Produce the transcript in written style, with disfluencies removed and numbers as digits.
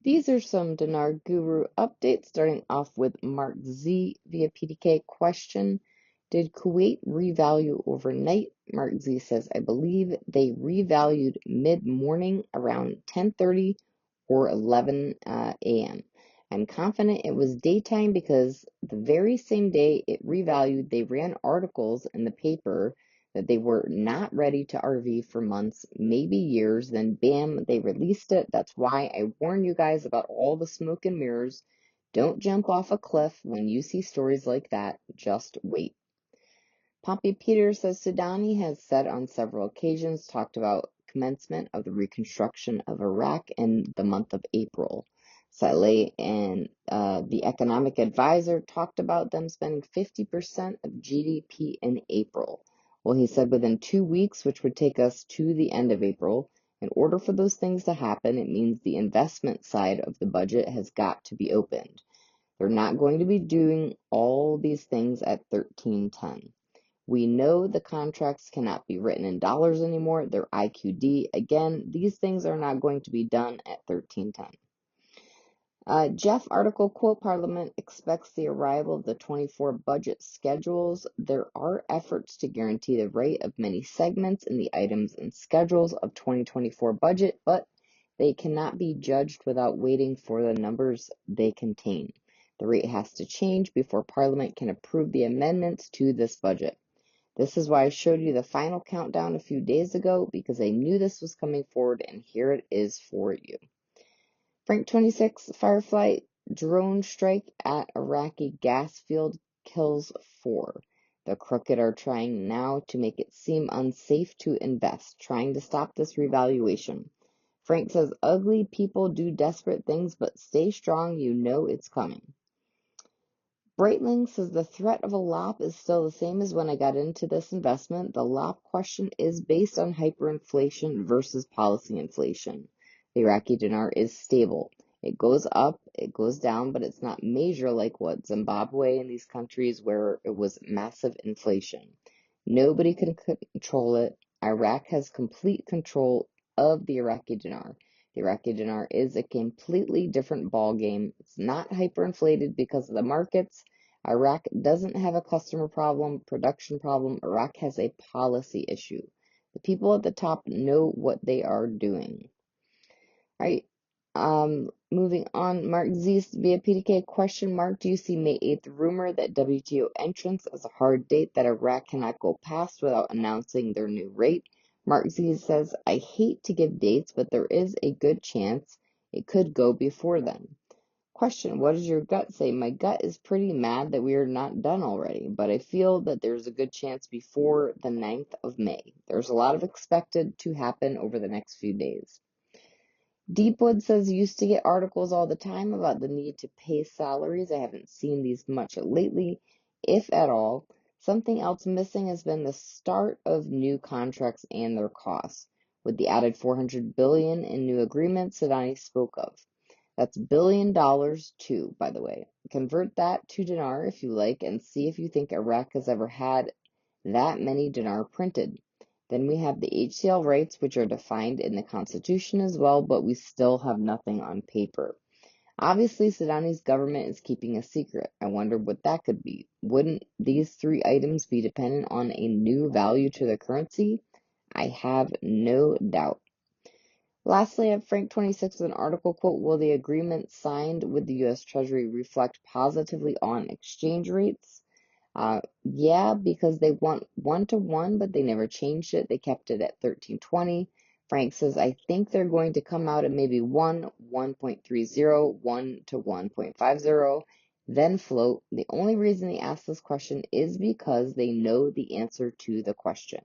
These are some Dinar Guru updates, starting off with Mark Z via PDK question. Did Kuwait revalue overnight? Mark Z says, I believe they revalued mid-morning around 10:30 or 11 a.m. I'm confident it was daytime because the very same day it revalued, they ran articles in the paper that they were not ready to RV for months, maybe years, then bam, they released it. That's why I warn you guys about all the smoke and mirrors. Don't jump off a cliff when you see stories like that. Just wait. Pompey Peters says Sudani has said on several occasions, talked about commencement of the reconstruction of Iraq in the month of April. Saleh and the economic advisor talked about them spending 50% of GDP in April. Well, he said within 2 weeks, which would take us to the end of April. In order for those things to happen, it means the investment side of the budget has got to be opened. They're not going to be doing all these things at 1310. We know the contracts cannot be written in dollars anymore. They're IQD. Again, these things are not going to be done at 1310. Jeff article quote, Parliament expects the arrival of the 24 budget schedules. There are efforts to guarantee the rate of many segments in the items and schedules of 2024 budget, but they cannot be judged without waiting for the numbers they contain. The rate has to change before Parliament can approve the amendments to this budget. This is why I showed you the final countdown a few days ago, because I knew this was coming forward, and here it is for you. Frank 26, Firefly drone strike at Iraqi gas field kills 4. The crooked are trying now to make it seem unsafe to invest, trying to stop this revaluation. Frank says, ugly people do desperate things, but stay strong, you know it's coming. Breitling says the threat of a LOP is still the same as when I got into this investment. The LOP question is based on hyperinflation versus policy inflation. The Iraqi dinar is stable. It goes up, it goes down, but it's not major like what Zimbabwe and these countries where it was massive inflation. Nobody can control it. Iraq has complete control of the Iraqi dinar. The Iraqi dinar is a completely different ball game. It's not hyperinflated because of the markets. Iraq doesn't have a customer problem, production problem. Iraq has a policy issue. The people at the top know what they are doing. All right. Moving on. Mark Z via PDK question mark. Do you see May 8th rumor that WTO entrance as a hard date that Iraq cannot go past without announcing their new rate? Mark Z says, I hate to give dates, but there is a good chance it could go before then. Question, what does your gut say? My gut is pretty mad that we are not done already, but I feel that there's a good chance before the 9th of May. There's a lot of expected to happen over the next few days. Deepwood says, used to get articles all the time about the need to pay salaries. I haven't seen these much lately, if at all. Something else missing has been the start of new contracts and their costs, with the added $400 billion in new agreements Sadani spoke of. That's $1 billion too, by the way. Convert that to dinar if you like and see if you think Iraq has ever had that many dinar printed. Then we have the HCL rights, which are defined in the Constitution as well, but we still have nothing on paper. Obviously, Sudani's government is keeping a secret. I wonder what that could be. Wouldn't these 3 items be dependent on a new value to the currency? I have no doubt. Lastly, I have Frank 26 with an article quote, will the agreement signed with the U.S. Treasury reflect positively on exchange rates? Yeah, because they want 1-to-1, but they never changed it. They kept it at 1320. Frank says, I think they're going to come out at maybe 1.30, 1 to 1.50, then float. The only reason they ask this question is because they know the answer to the question.